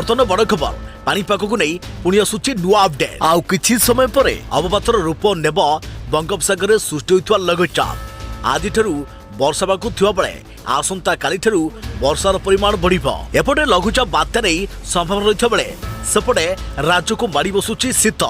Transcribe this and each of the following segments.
बर्तमान बड़ खबर पानीपाग को नहीं पुणी आसुची नुआ अपडेट आउ किछि समय परे अवपातर रूप नेब बंगोपसागर में सृष्टि होइथवा लघुचाप आज वर्षा बाकु थिबा बेले आसंता काली ठरू वर्षार परिमाण बढ़िबो। एपटे लघुचाप बात्या नहीं संभावना रहिथा बेले सेपटे राज्य को माड़ी बसुची शीत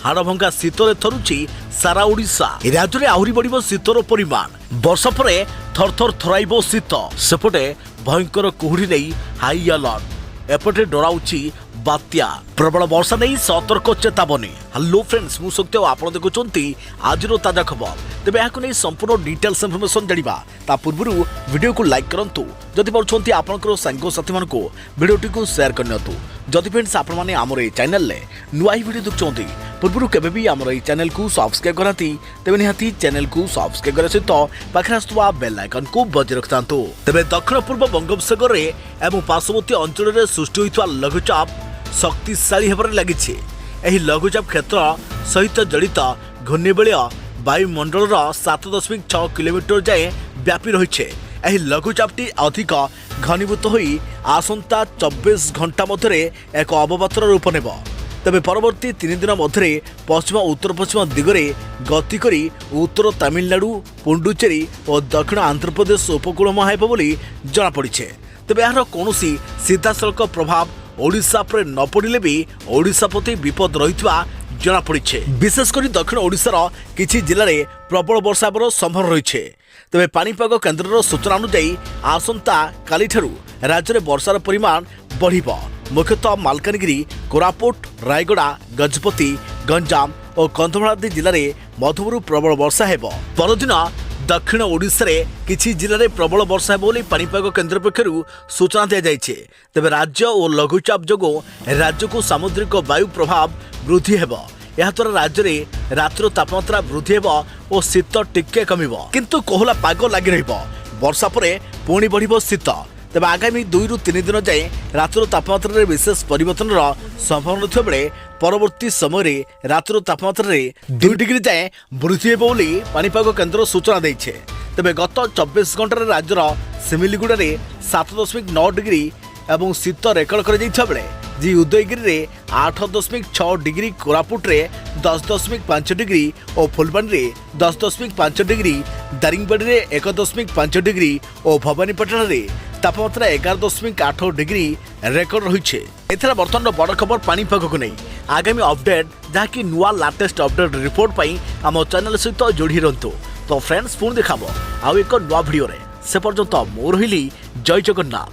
हाड़भंगा शीतरे थरुची सारा ओडिशा। राज्य में आहुरी बढ़िबो शीतर परिमाण वर्षा परे थरथर थराइबो शीत सेपटे भयंकर कुहुड़ी नहीं हाई अलर्ट एपटे डराउची बात्या प्रबल वर्षा नहीं सतर्क चेतावनी। हेलो फ्रेंड्स मु सत्य आपण देखुचंती आजिरो ताजा खबर तेबे याकु नै संपूर्ण डिटेल्स इन्फॉर्मेशन जानिबा ता पूर्वरु वीडियो को लाइक करंतु जदि पछंती आपनकर संग साथी मानको वीडियोटी को शेयर करनियतु जदि फ्रेंड्स आपण माने हमर ए चैनल ले नुआई वीडियो देखुचंती पूर्वरु केबे भी हमर ए चैनल को सब्सक्राइब करंती तेबे निहाती चैनल को सब्सक्राइब करे सहित पाखरे आस्तुवा बेल आइकन को बजाय रखतांतु। तेबे दक्षिण पूर्व बंगोपसागर रे एवं पार्श्ववर्ती अंचल रे सृष्टि होइतवा लघुचाप शक्तिशाली हेबार लागिछि। एही लघुचाप क्षेत्र सहित जड़ित घूर्णिबलय वायुमंडल 7.6 किलोमीटर जाए व्यापी रही। एही लघुचापटी अधिक घनीभूत होई आसंता 24 घंटा मध्य एक अवपातर रूप नेब। तेबे परवर्ती 3 दिन मध्य पश्चिम उत्तर पश्चिम दिगरे गति करी उत्तर तमिलनाडु पुंडुचेरी और दक्षिण आंध्र प्रदेश उपकूल मुहाइब बोली जना पड़िछे। तेबे यार कौनसी सीधासलख प्रभाव ओडिशा पर न पड़िले भी ओडिशा प्रति विपद रहितवा जना पड़िछे। विशेषकर दक्षिण ओडिशार किछि जिले में प्रबल वर्षा हेबार संभावना रहिछे। तेबे पानीपाग केन्द्रर सूचना अनुसार आसंता काली ठारू राज्य में वर्षार परिमाण बढ़िबो। मुख्यतः मालकानगिरी कोरापुट रायगड़ा गजपति गंजाम और कंधमाल आदि जिले में मध्यमरू प्रबल वर्षा हेबो। परदिन दक्षिण ओडिशा रे किछि जिले में प्रबल वर्षा हेबो बोली पानीपाग केन्द्र पक्षरु सूचना दिया जायछे। तेबे राज्य और लघुचाप जोगो राज्य को सामुद्रिक वायु प्रभाव वृद्धि हेबो। याद्वारा राज्य में रातिर तापमात्रा वृद्धि हेबो और शीत टिके कमिबो किंतु कोहला पाग लागि रहिबो। वर्षा परे पुणी बढ़िबो शीत। तेबे आगामी 2 ରୁ 3 दिन जाए रातिर तापमात्रा रे विशेष परिवर्तन संभावना थिबा बेले परवर्ती समय रातिर तापमात्रा 2 डिग्री जाए वृद्धि हेबो बोली पानीपाग केन्द्र सूचना दैछे। तेबे गत 24 घंटा राज्यर सिमिलीगुड़ा रे 7.9 डिग्री एवं शीत रेकर्ड कर जाइथा बेले जी उदयगिरी रे 8.6 डिग्री कोरापुट रे 10.5 डिग्री और फुलबाणी रे 10.5 डिग्री दारिंगबाड़ी रे 1.5 डिग्री और भवानीपाटना रे तापमात्रा 11.8 डिग्री रेकर्ड रही। एथरा बर्तमान बड़ खबर पानीपाग को नहीं आगामी अपडेट जहाँकि नुआ लाटेस्ट अपडेट रिपोर्ट पाई आम चैनल सहित जोड़ी रंतु। तो फ्रेंड्स पुणी देखाबो आउ एक नुआ वीडियो रे से पर्यंत मो रहिली जय जगन्नाथ।